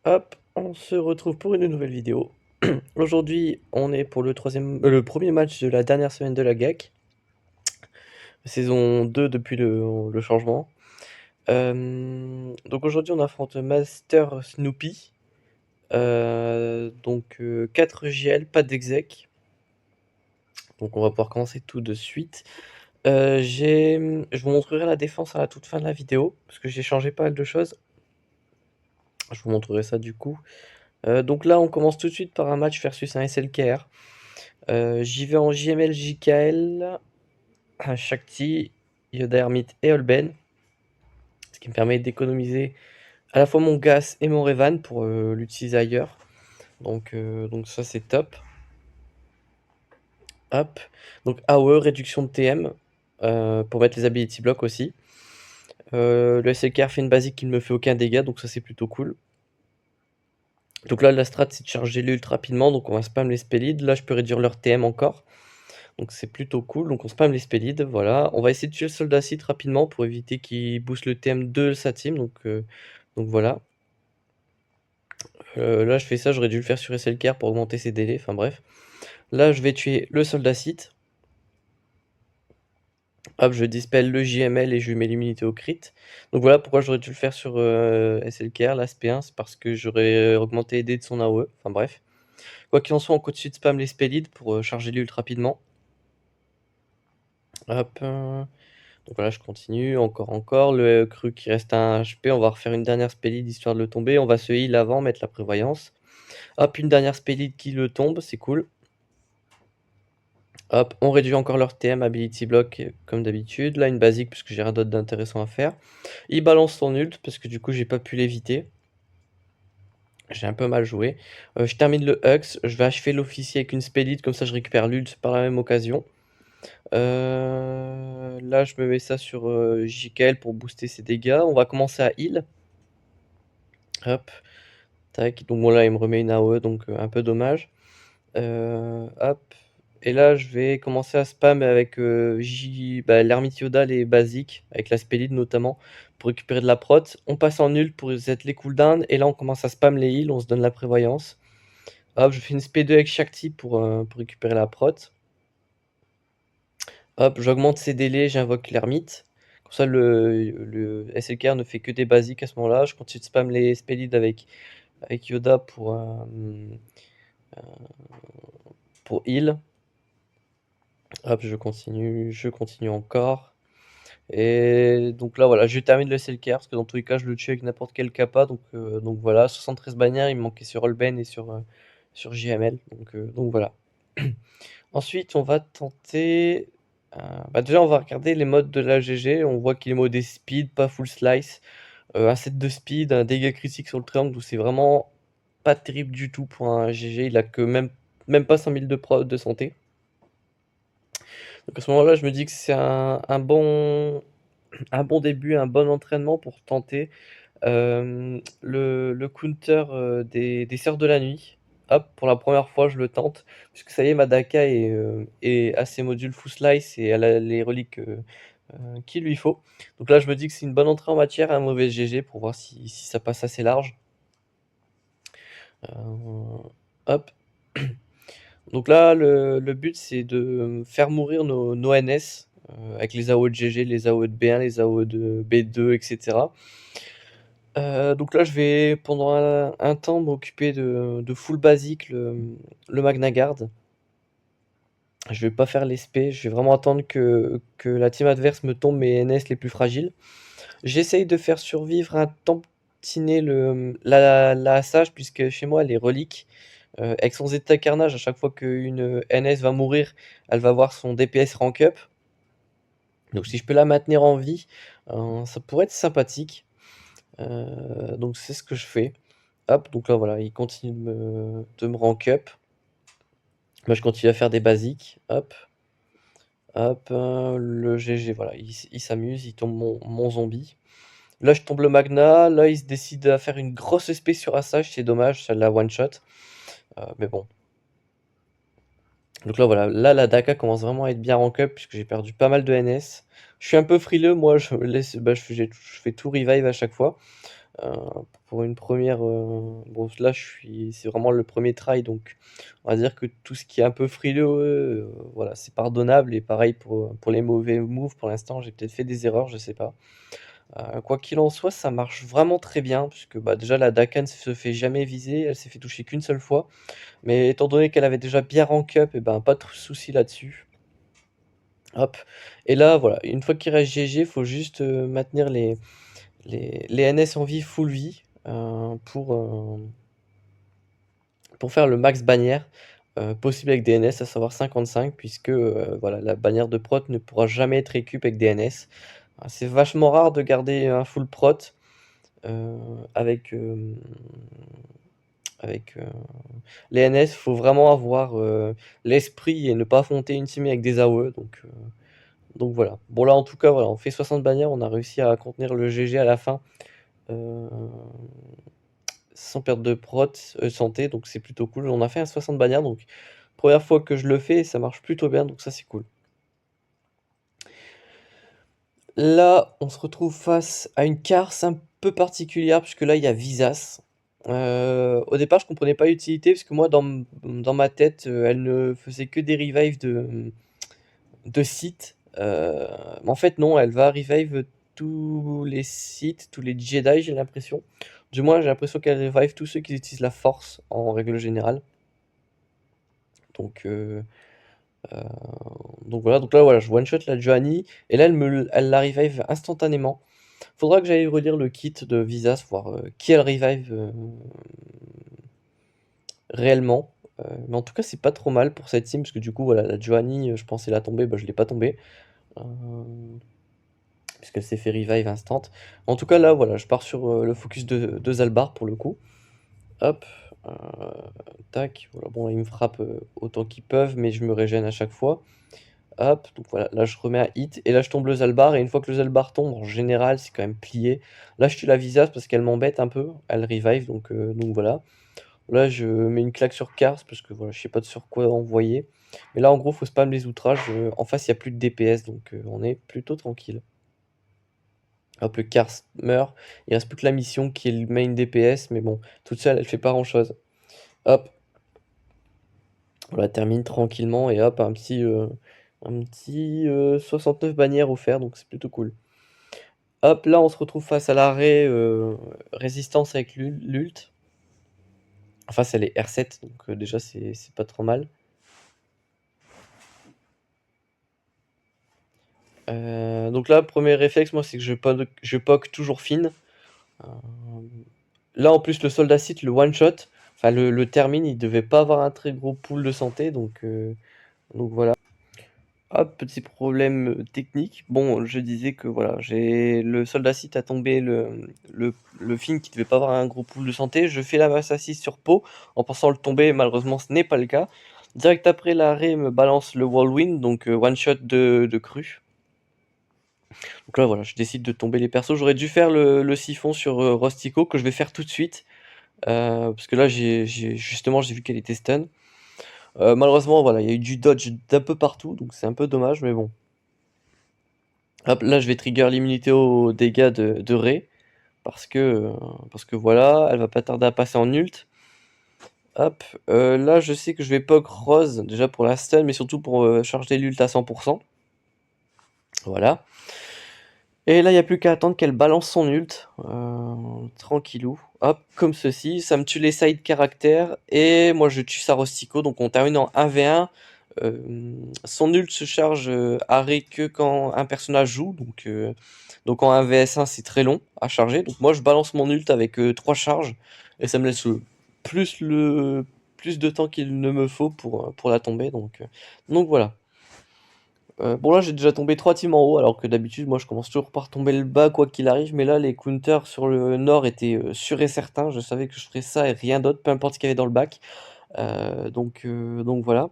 Hop, on se retrouve pour une nouvelle vidéo. Aujourd'hui, on est pour le premier match de la dernière semaine de la GAC, saison 2 depuis le changement. Donc aujourd'hui, on affronte Master Snoopy. 4 JL, pas d'exec. Donc on va pouvoir commencer tout de suite. Je vous montrerai la défense à la toute fin de la vidéo, parce que j'ai changé pas mal de choses. Je vous montrerai ça du coup. Donc là, on commence tout de suite par un match versus un SLKR. J'y vais en JML, JKL, Shakti, Yoda Hermite et Holben, ce qui me permet d'économiser à la fois mon gas et mon Revan pour l'utiliser ailleurs. Donc ça c'est top. Hop. Donc AOE, réduction de TM pour mettre les ability blocks aussi. Le SLKR fait une basique qui ne me fait aucun dégât, donc ça c'est plutôt cool. Donc là la strat c'est de charger l'ult rapidement, donc on va spam les spellids. Là je peux réduire leur TM encore. Donc c'est plutôt cool, donc on spam les spellids, voilà. On va essayer de tuer le soldat site rapidement pour éviter qu'il booste le TM de sa team, donc voilà. Là je fais ça, j'aurais dû le faire sur SLKR pour augmenter ses délais, enfin bref. Là je vais tuer le soldat site. Hop, je dispel le JML et je lui mets l'immunité au crit. Donc voilà pourquoi j'aurais dû le faire sur SLKR, l'aspect 1, c'est parce que j'aurais augmenté les dés de son AOE, enfin bref. Quoi qu'il en soit, on continue de spam les spellids pour charger l'ult rapidement. Hop. Donc voilà, je continue, encore. Le cru qui reste un HP, on va refaire une dernière spellide histoire de le tomber. On va se heal avant, mettre la prévoyance. Hop, une dernière spellide qui le tombe, c'est cool. Hop, on réduit encore leur TM, ability block comme d'habitude. Là, une basique puisque j'ai rien d'autre d'intéressant à faire. Il balance son ult parce que du coup, j'ai pas pu l'éviter. J'ai un peu mal joué. Je termine le Hux, je vais achever l'officier avec une spellide, comme ça je récupère l'ult par la même occasion. Là, je me mets ça sur JKL pour booster ses dégâts. On va commencer à heal. Hop, tac. Donc bon, là, il me remet une AOE, donc un peu dommage. Hop. Et là, je vais commencer à spam avec l'ermite Yoda, les basiques, avec la spellide notamment, pour récupérer de la prot. On passe en nul pour reset les cooldowns. Et là, on commence à spam les heals, on se donne la prévoyance. Hop, je fais une SP2 avec Shakti pour récupérer la prot. Hop, j'augmente ses délais, j'invoque l'ermite. Comme ça, le SLKR ne fait que des basiques à ce moment-là. Je continue de spam les spellids avec Yoda pour heal. Hop, je continue encore. Et donc là, voilà, je termine le SLKR parce que dans tous les cas, je le tue avec n'importe quel kappa. Donc voilà, 73 bannières, il me manquait sur Holben et sur JML. Donc voilà. Ensuite, on va tenter. Déjà, on va regarder les modes de la GG. On voit qu'il est modé speed, pas full slice. Un set de speed, un dégât critique sur le triangle où c'est vraiment pas terrible du tout pour un GG. Il a que même pas 5000 de santé. Donc à ce moment-là, je me dis que c'est un bon début, un bon entraînement pour tenter le counter des Sœurs de la Nuit. Hop, pour la première fois, je le tente. Puisque ça y est, ma Daka est à ses modules full slice et elle a les reliques qu'il lui faut. Donc là, je me dis que c'est une bonne entrée en matière, un mauvais GG pour voir si ça passe assez large. Hop. Donc là, le but, c'est de faire mourir nos NS avec les AO de GG, les AO de B1, les AO de B2, etc. Donc là, je vais pendant un temps m'occuper de full basique le Magna Guard. Je vais pas faire l'espé, je vais vraiment attendre que la team adverse me tombe mes NS les plus fragiles. J'essaye de faire survivre un tantinet la Sage, puisque chez moi, les reliques, avec son état carnage, à chaque fois qu'une NS va mourir, elle va avoir son DPS rank up. Donc si je peux la maintenir en vie, ça pourrait être sympathique. Donc c'est ce que je fais. Hop, donc là voilà, il continue de me rank up. Moi je continue à faire des basiques. Hop, hop, le GG, voilà, il s'amuse, il tombe mon zombie. Là je tombe le Magna, là il se décide à faire une grosse SP sur Assage, c'est dommage, ça l'a one shot. Mais bon. Donc là voilà, là la Daka commence vraiment à être bien rank up puisque j'ai perdu pas mal de NS. Je suis un peu frileux, moi je laisse, je fais tout revive à chaque fois. Heu, pour une première bon là c'est vraiment le premier try donc on va dire que tout ce qui est un peu frileux, voilà, c'est pardonnable et pareil pour les mauvais moves pour l'instant, j'ai peut-être fait des erreurs, je sais pas. Quoi qu'il en soit, ça marche vraiment très bien puisque, bah, déjà la Dakan se fait jamais viser, elle s'est fait toucher qu'une seule fois, mais étant donné qu'elle avait déjà bien rank up et ben, pas de souci là-dessus. Hop et là, voilà, une fois qu'il reste GG, faut juste, maintenir les NS en vie, full vie, pour faire le max bannière, possible avec des NS, à savoir 55 puisque, voilà, la bannière de prot ne pourra jamais être récup avec des NS. C'est vachement rare de garder un full prot, heu, avec, avec, les NS. Faut vraiment avoir, l'esprit et ne pas affronter une team avec des AOE donc voilà. Bon là, en tout cas, voilà, on fait 60 bannières, on a réussi à contenir le GG à la fin, heu, sans perte de prot, santé, donc c'est plutôt cool. On a fait un 60 bannières, donc première fois que je le fais et ça marche plutôt bien, donc ça, c'est cool. Là, on se retrouve face à une carse un peu particulière puisque là, il y a Visas. Au départ, je comprenais pas l'utilité parce que moi, dans ma tête, elle ne faisait que des revives de sites. Mais en fait, non, elle va revive tous les sites, tous les Jedi, j'ai l'impression. Du moins, j'ai l'impression qu'elle revive tous ceux qui utilisent la force en règle générale. Donc, heu heu, donc voilà, donc là, voilà, je one shot la Johanny et là, elle la revive instantanément. Faudra que j'aille relire le kit de Visas, voir, qui elle revive, réellement. Mais en tout cas, c'est pas trop mal pour cette team parce que du coup, voilà, la Johanny, je pensais la tomber, bah, je l'ai pas tombée. Hem Puisqu'elle s'est fait revive instant. En tout cas, là, voilà, je pars sur, le focus de Zalbar pour le coup. Hop, heu, tac, voilà, bon, ils me frappent, autant qu'ils peuvent, mais je me régène à chaque fois. Hop, donc voilà, là, je remets un hit et là, je tombe le Zalbar et une fois que le Zalbar tombe, en général, c'est quand même plié. Là, je tue la Visas parce qu'elle m'embête un peu, elle revive donc voilà. Là, je mets une claque sur Kars parce que voilà, je sais pas sur quoi envoyer. Mais là, en gros, faut spam les outrages, en face, il y a plus de DPS donc on est plutôt tranquille. Hop, le Kars meurt. Il reste plus que la mission qui est le main DPS, mais bon, toute seule, elle fait pas grand-chose. Hop, on la termine tranquillement et hop, un petit 69 bannières offert, donc c'est plutôt cool. Hop, là, on se retrouve face à l'arrêt résistance avec l'ult. En face, elle est R7, donc déjà, c'est pas trop mal. Donc là, premier réflexe, moi, c'est que je poke toujours fine. Euh, Là, en plus, le soldat site, le one shot, enfin le termine, il devait pas avoir un très gros pool de santé, donc voilà. Hop, petit problème technique. Bon, je disais que voilà, j'ai le soldat site a tombé le Finn qui devait pas avoir un gros pool de santé. Je fais la masse assise sur Poe en pensant le tomber, malheureusement ce n'est pas le cas. Direct après l'arrêt me balance le whirlwind, donc one shot de cru. Donc là voilà, je décide de tomber les persos. J'aurais dû faire le siphon sur Rostico que je vais faire tout de suite. Parce que là justement j'ai vu qu'elle était stun. Malheureusement voilà, il y a eu du dodge d'un peu partout, donc c'est un peu dommage, mais bon. Hop, là je vais trigger l'immunité aux dégâts de Rey. Parce que voilà, elle va pas tarder à passer en ult. Hop, là je sais que je vais poke Rose, déjà pour la stun, mais surtout pour charger l'ult à 100%. Voilà. Et là, il n'y a plus qu'à attendre qu'elle balance son ult. Tranquillou. Hop, comme ceci. Ça me tue les side caractères. Et moi, je tue sa Rostico. Donc, on termine en 1v1. Son ult se charge arrêt que quand un personnage joue. Donc en 1vs1, c'est très long à charger. Donc, moi, je balance mon ult avec 3 charges. Et ça me laisse plus, plus de temps qu'il ne me faut pour la tomber. Donc voilà. Bon là j'ai déjà tombé 3 teams en haut alors que d'habitude moi je commence toujours par tomber le bas quoi qu'il arrive, mais là les counters sur le nord étaient sûrs et certains, je savais que je ferais ça et rien d'autre, peu importe ce qu'il y avait dans le bac. Donc voilà.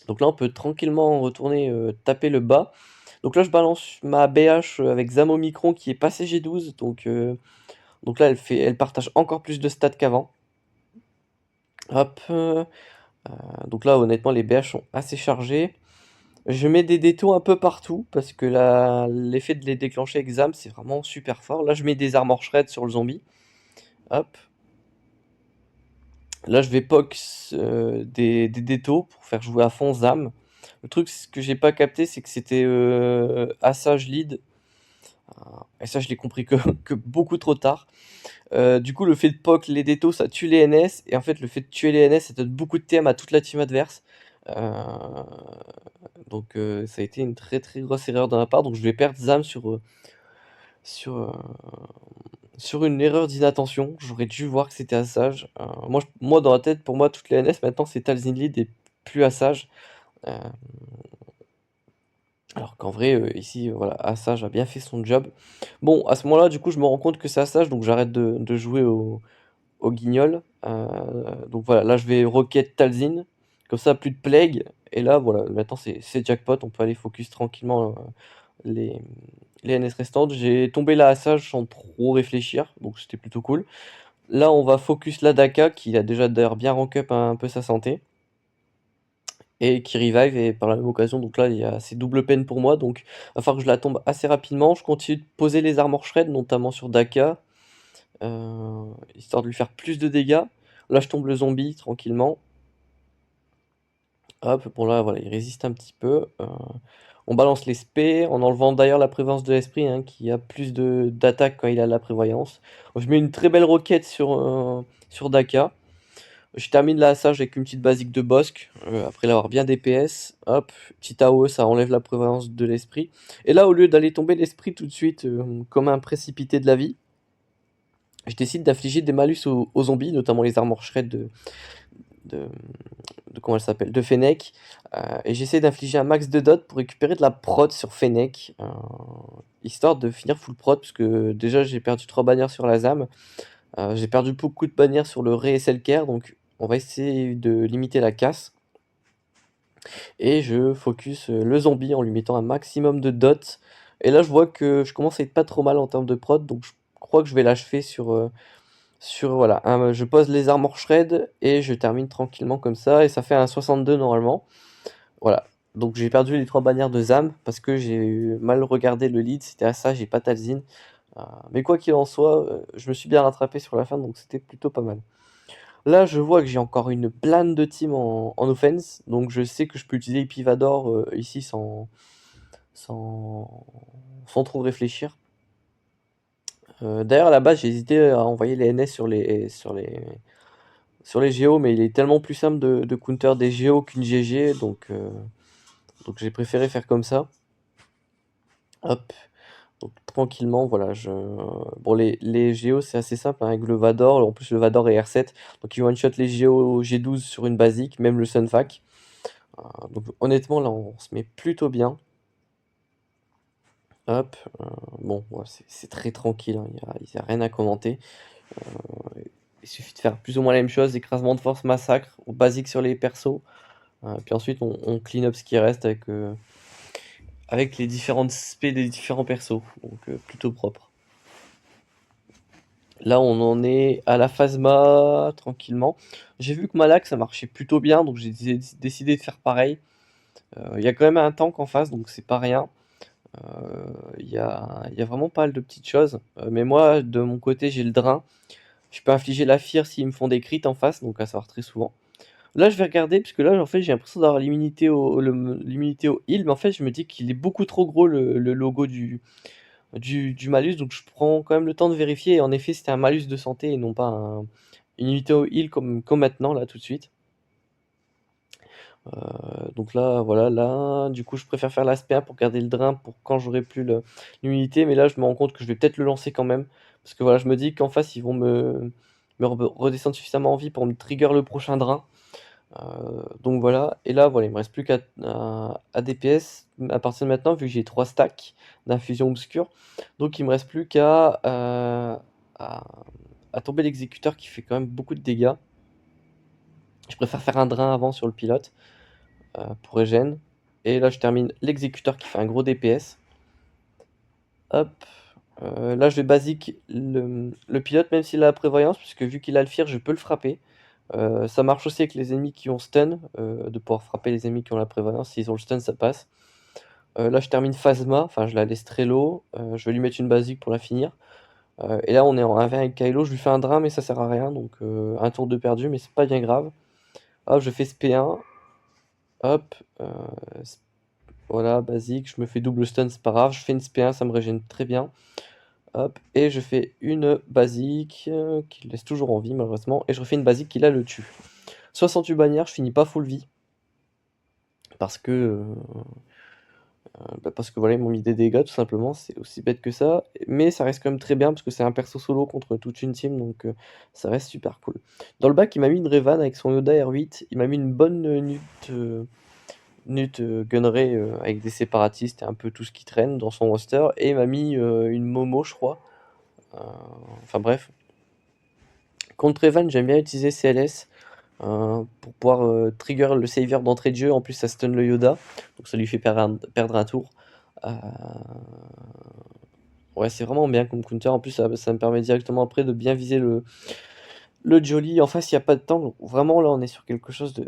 Donc là on peut tranquillement retourner taper le bas. Donc là je balance ma BH avec Zamo Micron qui est passé G12, donc là elle partage encore plus de stats qu'avant. Hop, donc là honnêtement les BH sont assez chargés. Je mets des détos un peu partout parce que l'effet de les déclencher avec ZAM, c'est vraiment super fort. Là, je mets des armor shred sur le zombie. Hop. Là, je vais pox des détos pour faire jouer à fond ZAM. Le truc, ce que j'ai pas capté, c'est que c'était assage lead. Et ça, je l'ai compris que, que beaucoup trop tard. Du coup, le fait de poke les détos, ça tue les NS. Et en fait, le fait de tuer les NS, ça donne beaucoup de TM à toute la team adverse. Donc, ça a été une très très grosse erreur de ma part. Donc, je vais perdre ZAM sur, euh, sur une erreur d'inattention. J'aurais dû voir que c'était Assage. Moi, dans la tête, pour moi, toutes les NS, maintenant, c'est Talzin lead et plus Assage. Euh, alors qu'en vrai, ici, voilà, Assage a bien fait son job. Bon, à ce moment-là, du coup, je me rends compte que c'est Assage, donc j'arrête de jouer au guignol. Donc voilà, là, je vais Rocket Talzin. Comme ça, plus de Plague. Et là, voilà, maintenant, c'est jackpot. On peut aller focus tranquillement les, les NS restantes. J'ai tombé la Assage sans trop réfléchir, donc c'était plutôt cool. Là, on va focus la Daka, qui a déjà d'ailleurs bien rank up un peu sa santé. Et qui revive, et par la même occasion, donc là, il y a c'est double peine pour moi, donc il va falloir que je la tombe assez rapidement. Je continue de poser les armor shred, notamment sur Daka, histoire de lui faire plus de dégâts. Là, je tombe le zombie tranquillement. Hop, bon là, voilà, il résiste un petit peu. On balance les spés, en enlevant d'ailleurs la prévoyance de l'esprit, hein, qui a plus d'attaque quand il a la prévoyance. Je mets une très belle roquette sur Daka. Je termine la sage avec une petite basique de Bosque, après l'avoir bien DPS. Hop, petit AOE, ça enlève la prévoyance de l'esprit. Et là, au lieu d'aller tomber l'esprit tout de suite, comme un précipité de la vie, je décide d'infliger des malus aux zombies, notamment les armor shred de, comment elle s'appelle, de Fennec. Et j'essaie d'infliger un max de dot pour récupérer de la prod sur Fennec, histoire de finir full prod, puisque déjà j'ai perdu 3 bannières sur la ZAM. J'ai perdu beaucoup de bannières sur le Ré et Selker, donc on va essayer de limiter la casse. Et je focus le zombie en lui mettant un maximum de dots. Et là, je vois que je commence à être pas trop mal en termes de prod, donc je crois que je vais l'achever voilà. Je pose les armor shred et je termine tranquillement comme ça. Et ça fait un 62 normalement. Voilà. Donc j'ai perdu les 3 bannières de ZAM parce que j'ai mal regardé le lead. C'était à ça, j'ai pas Talzin. Mais quoi qu'il en soit, je me suis bien rattrapé sur la fin, donc c'était plutôt pas mal. Là, je vois que j'ai encore une blinde de team en offense, donc je sais que je peux utiliser Epivador ici sans, sans trop réfléchir. D'ailleurs, à la base, j'ai hésité à envoyer les NS sur les Géos, mais il est tellement plus simple de counter des Géos qu'une GG, donc j'ai préféré faire comme ça. Hop, donc tranquillement, voilà. Bon, les Géos, c'est assez simple, hein, avec le Vador. En plus, le Vador est R7, donc il one-shot les Géos G12 sur une basique, même le Sunfac. Donc honnêtement, là, on se met plutôt bien. Hop, bon, ouais, c'est très tranquille, hein, il y a rien à commenter. Il suffit de faire plus ou moins la même chose, écrasement de force, massacre, basique sur les persos. Puis ensuite, on clean up ce qui reste avec les différentes spés des différents persos. Donc plutôt propre. Là, on en est à la phasma tranquillement. J'ai vu que Malak, ça marchait plutôt bien, donc j'ai décidé de faire pareil. Il y a quand même un tank en face, donc c'est pas rien. Il y a vraiment pas mal de petites choses. Mais moi, de mon côté, j'ai le drain. Je peux infliger la fear s'ils me font des crits en face, donc à savoir très souvent. Là, je vais regarder, puisque là, en fait, j'ai l'impression d'avoir l'immunité au heal, mais en fait, je me dis qu'il est beaucoup trop gros le logo du malus, donc je prends quand même le temps de vérifier. Et en effet, c'était un malus de santé et non pas une unité au heal comme maintenant, là, tout de suite. Donc là, voilà, là, du coup, je préfère faire l'aspect 1 pour garder le drain pour quand j'aurai plus l'immunité, mais là, je me rends compte que je vais peut-être le lancer quand même, parce que voilà, je me dis qu'en face, ils vont me redescendre suffisamment en vie pour me trigger le prochain drain. Donc voilà, et là, voilà, il me reste plus qu'à DPS à partir de maintenant, vu que j'ai 3 stacks d'infusion obscure. Donc il me reste plus qu'à à, à tomber l'exécuteur qui fait quand même beaucoup de dégâts. Je préfère faire un drain avant sur le pilote pour régène. Et là, je termine l'exécuteur qui fait un gros DPS. Hop. Là, je vais basique le pilote, même s'il a la prévoyance, puisque vu qu'il a le fear, je peux le frapper. Ça marche aussi avec les ennemis qui ont stun, de pouvoir frapper les ennemis qui ont la prévoyance. S'ils ont le stun, ça passe. Là, je termine Phasma, enfin je la laisse très low. Je vais lui mettre une basique pour la finir. Et là, on est en 1v1 avec Kylo. Je lui fais un drain, mais ça sert à rien. Donc, un tour de perdu, mais c'est pas bien grave. Hop, je fais SP1. Hop. Voilà, basique. Je me fais double stun, c'est pas grave. Je fais une SP1, ça me régène très bien. Hop. Et je fais une basique qui le laisse toujours en vie, malheureusement. Et je refais une basique qui là le tue. 68 bannières, je finis pas full vie. Parce que. Parce que voilà, ils m'ont mis des dégâts tout simplement, c'est aussi bête que ça. Mais ça reste quand même très bien parce que c'est un perso solo contre toute une team, donc ça reste super cool. Dans le bac, il m'a mis une Revan avec son Yoda R8, il m'a mis une bonne gunnery avec des séparatistes et un peu tout ce qui traîne dans son roster, et il m'a mis une Momo, je crois. Enfin bref. Contre Revan, j'aime bien utiliser CLS pour pouvoir trigger le savior d'entrée de jeu. En plus, ça stun le Yoda, donc ça lui fait perdre un tour. Ouais, c'est vraiment bien comme counter. En plus, ça me permet directement après de bien viser le Jolly. En face, il n'y a pas de temps. Donc vraiment, là, on est sur quelque chose de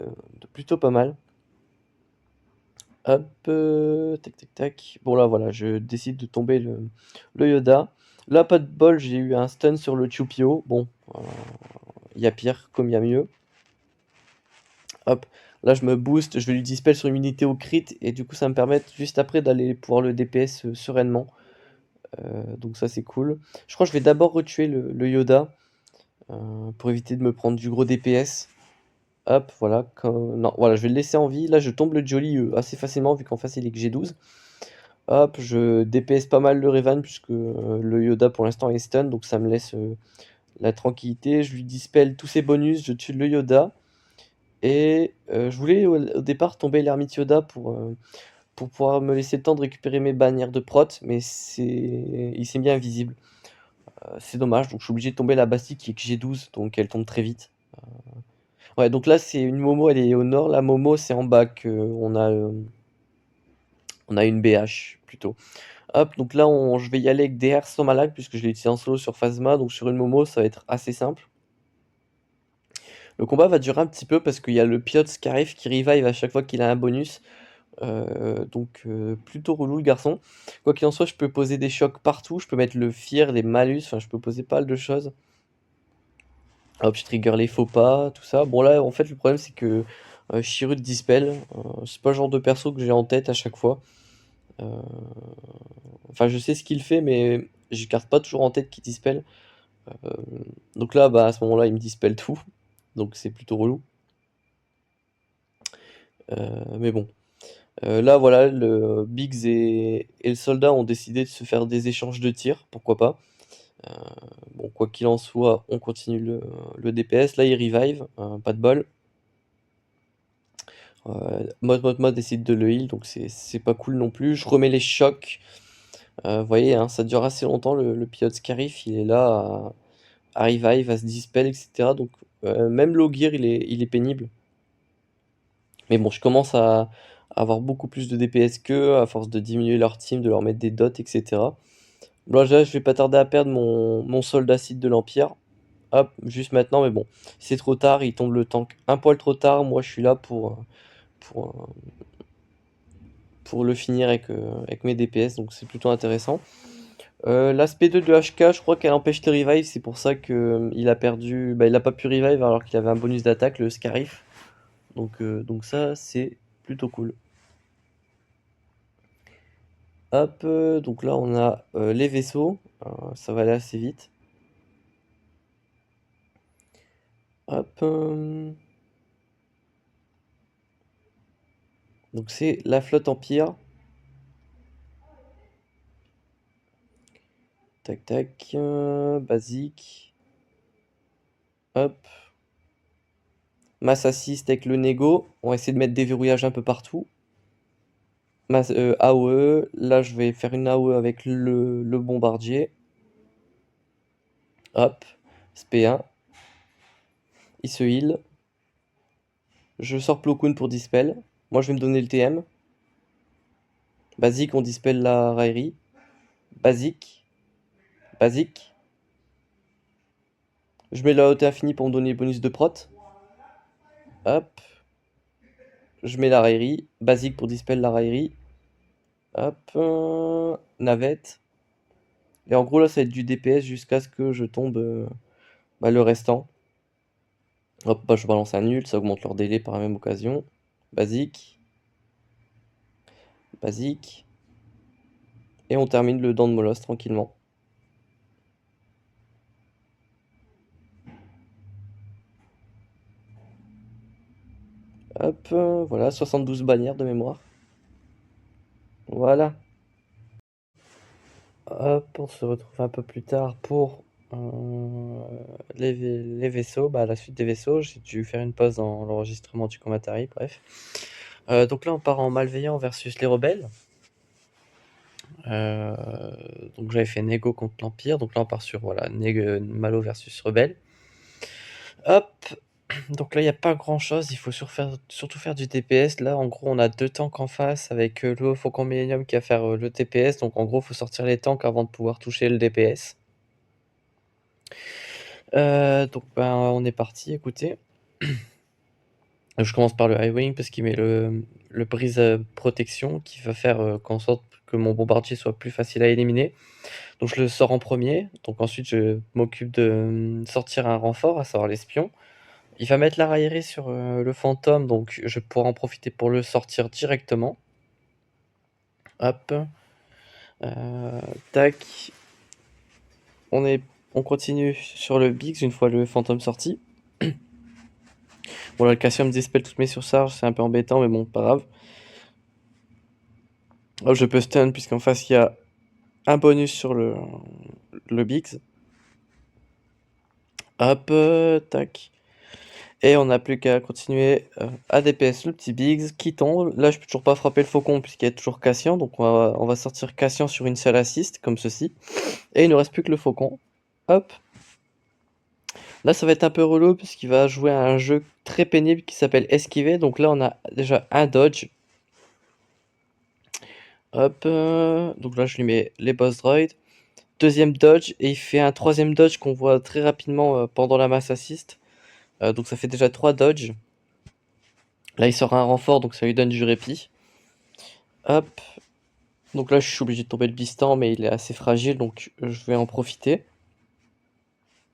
plutôt pas mal. Hop, tac, tac, tac. Bon, là, voilà, je décide de tomber le Yoda. Là, pas de bol, j'ai eu un stun sur le Chupio. Bon, il y a pire, comme il y a mieux. Hop, là, je me booste, je vais lui dispel sur une unité au crit. Et du coup, ça me permet juste après d'aller pouvoir le DPS sereinement. Donc ça, c'est cool. Je crois que je vais d'abord retuer le Yoda. Pour éviter de me prendre du gros DPS. Hop, voilà. Non, voilà, je vais le laisser en vie. Là, je tombe le Jolly assez facilement vu qu'en face il est que G12. Hop, je DPS pas mal le Revan puisque le Yoda pour l'instant est stun, donc ça me laisse la tranquillité. Je lui dispel tous ses bonus, je tue le Yoda. Et je voulais au départ tomber l'ermite Yoda pour pouvoir me laisser le temps de récupérer mes bannières de prot, mais il s'est mis invisible. C'est dommage, donc je suis obligé de tomber la Bastille qui est que G12, donc elle tombe très vite. Ouais, donc là, c'est une Momo, elle est au nord. La Momo, c'est en bas on a une BH plutôt. Hop, donc là, je vais y aller avec DR sans malade puisque je l'ai utilisé en solo sur Phasma. Donc sur une Momo, ça va être assez simple. Le combat va durer un petit peu parce qu'il y a le Piotr qui arrive, qui revive à chaque fois qu'il a un bonus. Donc plutôt relou le garçon. Quoi qu'il en soit, je peux poser des chocs partout. Je peux mettre le fear, les malus. Enfin, je peux poser pas mal de choses. Hop, je trigger les faux pas, tout ça. Bon là, en fait, le problème c'est que Chirrut dispel. C'est pas le genre de perso que j'ai en tête à chaque fois. Euh, Enfin, je sais ce qu'il fait, mais je garde pas toujours en tête qu'il dispel. Euh, Donc là, bah, à ce moment-là, il me dispel tout. Donc c'est plutôt relou. Mais bon. Là, voilà, le Biggs et le soldat ont décidé de se faire des échanges de tirs. Pourquoi pas. Bon, quoi qu'il en soit, on continue le DPS. Là, il revive. Pas de bol. Mode décide de le heal, donc c'est pas cool non plus. Je remets les chocs. Vous voyez, hein, ça dure assez longtemps le pilote Scarif, il est là à revive, à se dispel, etc. Donc même low gear, il est pénible. Mais bon, je commence à avoir beaucoup plus de DPS qu'eux, à force de diminuer leur team, de leur mettre des dots, etc. Bon, là, je vais pas tarder à perdre mon soldat acide de l'Empire. Hop, juste maintenant, mais bon, c'est trop tard, il tombe le tank un poil trop tard. Moi, je suis là pour, pour le finir avec mes DPS, donc c'est plutôt intéressant. L'aspect 2 de HK, je crois qu'elle empêche de revive, c'est pour ça que il a perdu, bah, il a pas pu revive alors qu'il avait un bonus d'attaque, le Scarif. Donc ça, c'est plutôt cool. Hop, donc là on a les vaisseaux, ça va aller assez vite. Hop, donc c'est la flotte Empire. Tac tac, basique. Hop. Mass assist avec le négo. On va essayer de mettre des verrouillages un peu partout. AOE. Là, je vais faire une AOE avec le bombardier. Hop. SP1. Il se heal. Je sors Plo Koon pour dispel. Moi, je vais me donner le TM. Basique, on dispel la raillerie. Basique. Basique. Je mets la haute infinie pour me donner le bonus de prot. Hop. Je mets la raillerie. Basique pour dispel la raillerie. Hop. Navette. Et en gros, là, ça va être du DPS jusqu'à ce que je tombe le restant. Hop, bah, je balance un nul, ça augmente leur délai par la même occasion. Basique. Basique. Et on termine le dent de molosse tranquillement. Hop, voilà, 72 bannières de mémoire. Voilà. Hop, on se retrouve un peu plus tard pour les vaisseaux. Bah, la suite des vaisseaux, j'ai dû faire une pause dans l'enregistrement du commentary, bref. Donc là, on part en malveillant versus les rebelles. Donc j'avais fait Négo contre l'Empire. Donc là, on part sur voilà, Malo versus rebelle. Hop. Donc là, il n'y a pas grand chose. Il faut surtout faire du TPS. Là, en gros, on a 2 tanks en face avec le Faucon Millennium qui va faire le TPS. Donc en gros, il faut sortir les tanks avant de pouvoir toucher le DPS. Donc ben, on est parti, écoutez. Je commence par le High Wing parce qu'il met le brise protection qui va faire qu'en sorte que mon bombardier soit plus facile à éliminer. Donc je le sors en premier. Donc ensuite, je m'occupe de sortir un renfort, à savoir l'espion. Il va mettre la raillerie sur le fantôme, donc je pourrai en profiter pour le sortir directement. Hop. Tac. On continue sur le Biggs une fois le fantôme sorti. Bon là, le Cassium dispel toutes mes surcharges, c'est un peu embêtant, mais bon, pas grave. Oh, je peux stun puisqu'en face il y a un bonus sur le Biggs. Hop, tac. Et on n'a plus qu'à continuer à DPS le petit Biggs qui tombe. Là, je peux toujours pas frapper le faucon puisqu'il y a toujours Cassian. Donc on va sortir Cassian sur une seule assist, comme ceci. Et il ne reste plus que le faucon. Hop. Là, ça va être un peu relou puisqu'il va jouer à un jeu très pénible qui s'appelle esquiver. Donc là, on a déjà un dodge. Hop. Donc là, je lui mets les boss droids. Deuxième dodge. Et il fait un troisième dodge qu'on voit très rapidement pendant la mass assist. Donc ça fait déjà 3 dodges. Là, il sort un renfort, donc ça lui donne du répit. Hop. Donc là, je suis obligé de tomber le distant, mais il est assez fragile, donc je vais en profiter.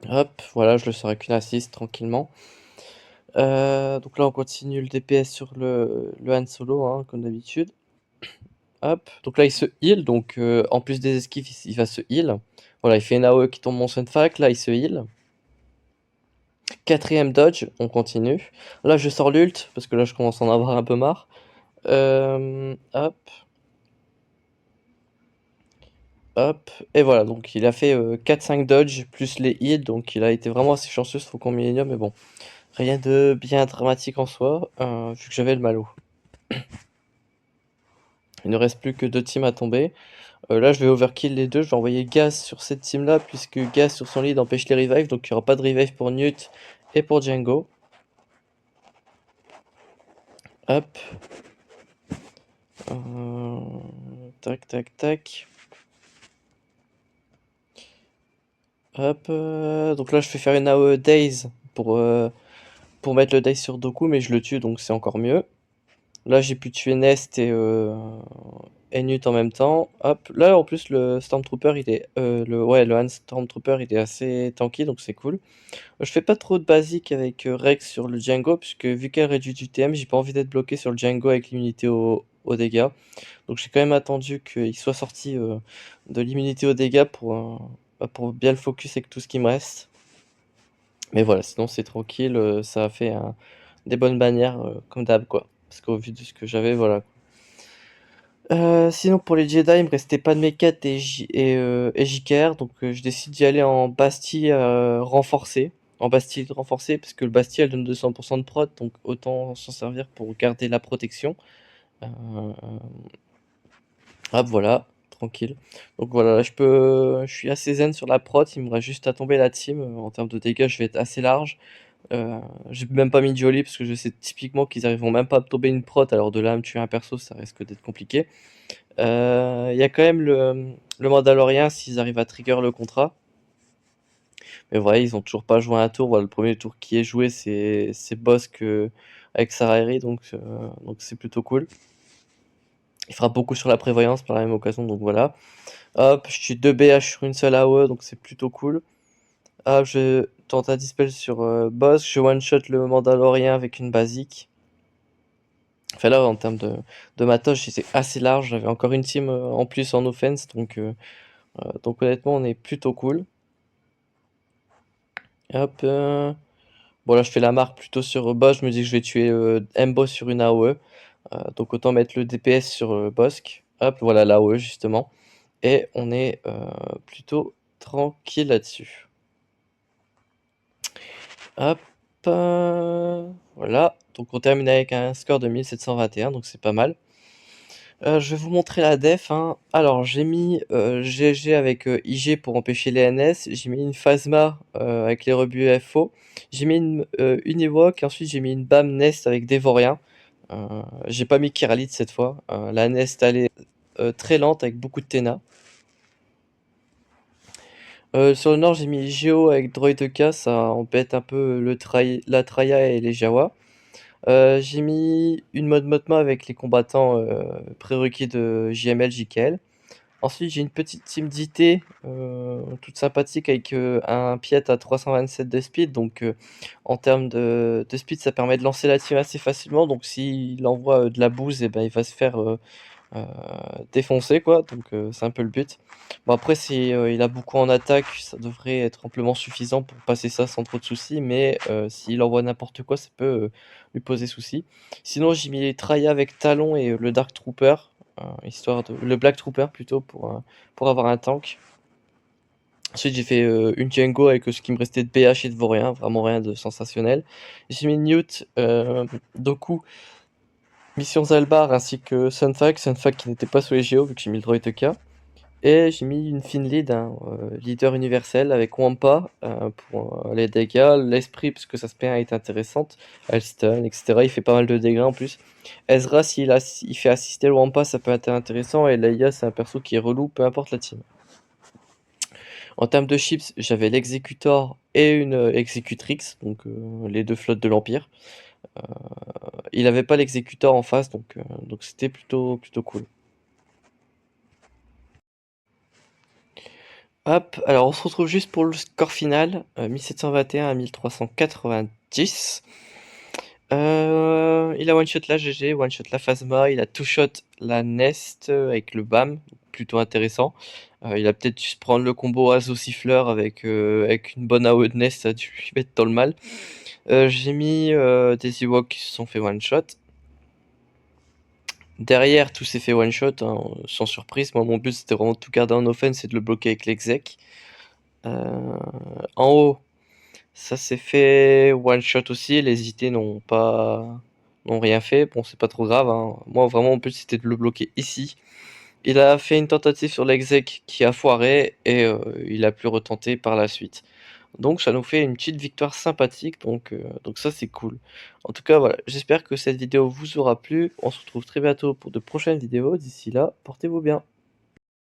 Hop, voilà, je le sors avec une assist tranquillement. Donc là, on continue le DPS sur le Han Solo, hein, comme d'habitude. Hop, donc là, il se heal, donc en plus des esquives, il va se heal. Voilà, il fait une AOE qui tombe mon Sunfac, là, il se heal. Quatrième dodge, on continue. Là, je sors l'ult, parce que là, je commence à en avoir un peu marre. Hop. Hop, et voilà, donc il a fait 4-5 dodge plus les hits, donc il a été vraiment assez chanceux ce Faucon Millennium, mais bon, rien de bien dramatique en soi, vu que j'avais le malo. Il ne reste plus que 2 teams à tomber. Là, je vais overkill les deux, je vais envoyer Gaz sur cette team-là, puisque Gaz sur son lead empêche les revives, donc il n'y aura pas de revive pour Newt et pour Django. Hop. Tac, tac, tac. Hop, donc là je vais faire une AOE Daze pour mettre le Daze sur Doku, mais je le tue, donc c'est encore mieux. Là j'ai pu tuer Nest et Newt en même temps. Hop, là en plus le Stormtrooper il est le Han Stormtrooper il est assez tanky, donc c'est cool. Je fais pas trop de basique avec Rex sur le Django, puisque vu qu'elle réduit du TM, j'ai pas envie d'être bloqué sur le Django avec l'immunité aux dégâts. Donc j'ai quand même attendu qu'il soit sorti de l'immunité aux dégâts pour bien le focus avec tout ce qui me reste. Mais voilà, sinon c'est tranquille, ça a fait des bonnes bannières comme d'hab quoi. Parce qu'au vu de ce que j'avais, voilà. Sinon pour les Jedi, il me restait pas de Mekat et JKR, donc je décide d'y aller en Bastille renforcée. En Bastille renforcée, parce que le Bastille elle donne 200% de prot, donc autant s'en servir pour garder la protection. Euh, Hop, voilà, tranquille. Donc voilà, là, je suis assez zen sur la prot, il me reste juste à tomber la team. En termes de dégâts, je vais être assez large. J'ai même pas mis de Jolly parce que je sais typiquement qu'ils arriveront même pas à tomber une prot, alors de là à me tuer un perso, ça risque d'être compliqué. Il y a quand même le Mandalorien s'ils arrivent à trigger le contrat. Mais voilà, ils ont toujours pas joué un tour. Voilà, le premier tour qui est joué, c'est Bosc avec Sarahiri, donc c'est plutôt cool. Il fera beaucoup sur la prévoyance par la même occasion, donc voilà. Hop, je suis 2 BH sur une seule AOE, donc c'est plutôt cool. Hop, je tente un dispel sur Bosc, je one-shot le Mandalorien avec une basique. Enfin là, en termes de matos, c'est assez large. J'avais encore une team en plus en offense, donc honnêtement, on est plutôt cool. Hop, bon là, je fais la marque plutôt sur Bosc. Je me dis que je vais tuer M-Boss sur une AOE. Donc autant mettre le DPS sur Bosc. Hop, voilà l'AOE justement. Et on est plutôt tranquille là-dessus. Hop, voilà. Donc on termine avec un score de 1721, donc c'est pas mal. Je vais vous montrer la def, hein. Alors j'ai mis GG avec IG pour empêcher les NS. J'ai mis une Phasma avec les rebuts FO. J'ai mis une Univoque. Ensuite j'ai mis une BAM Nest avec Dévorien. J'ai pas mis Kiralit cette fois. La Nest elle est très lente avec beaucoup de Tena. Sur le nord, j'ai mis Géo avec Droid EK, ça embête un peu la Traya et les Jawa. J'ai mis une mode Motma avec les combattants prérequis de JML, JKL. Ensuite, j'ai une petite team d'IT toute sympathique avec un Piet à 327 de speed. Donc, en termes de speed, ça permet de lancer la team assez facilement. Donc, s'il envoie de la bouse, et ben, il va se faire euh, défoncer, quoi. Donc, c'est un peu le but. Bon, après, si il a beaucoup en attaque, ça devrait être amplement suffisant pour passer ça sans trop de soucis. Mais s'il envoie n'importe quoi, ça peut lui poser souci. Sinon, j'ai mis les Traya avec Talon et le Dark Trooper. Le Black Trooper plutôt pour avoir un tank. Ensuite j'ai fait une Django avec ce qui me restait de PH et de Vaurien, vraiment rien de sensationnel. J'ai mis Newt, Doku, Mission Zalbar ainsi que Sunfac qui n'était pas sous les géos vu que j'ai mis le droid EK. Et j'ai mis une Finlead, un leader universel avec Wampa pour les dégâts, l'esprit parce que sa spé est intéressante, elle stun, etc. Il fait pas mal de dégâts en plus. Ezra, il fait assister le Wampa, ça peut être intéressant. Et Leia, c'est un perso qui est relou, peu importe la team. En termes de chips, j'avais l'exécutor et une exécutrix, donc les deux flottes de l'Empire. Il avait pas l'exécutor en face, donc c'était plutôt cool. Hop, alors on se retrouve juste pour le score final, 1721 à 1390. Il a one-shot la GG, one-shot la Phasma, il a two-shot la Nest avec le BAM, plutôt intéressant. Il a peut-être dû se prendre le combo Azo Siffleur avec une bonne AOE de Nest, ça a dû lui mettre dans le mal. J'ai mis des Ewoks qui se sont fait one-shot. Derrière, tout s'est fait one-shot, hein, sans surprise. Moi, mon but, c'était vraiment de tout garder en offense et de le bloquer avec l'exec. En haut, ça s'est fait one-shot aussi. Les IT n'ont rien fait. Bon, c'est pas trop grave, hein. Moi, vraiment, mon but, c'était de le bloquer ici. Il a fait une tentative sur l'exec qui a foiré et il a pu retenter par la suite. Donc ça nous fait une petite victoire sympathique, donc ça c'est cool. En tout cas voilà, j'espère que cette vidéo vous aura plu. On se retrouve très bientôt pour de prochaines vidéos. D'ici là, portez-vous bien.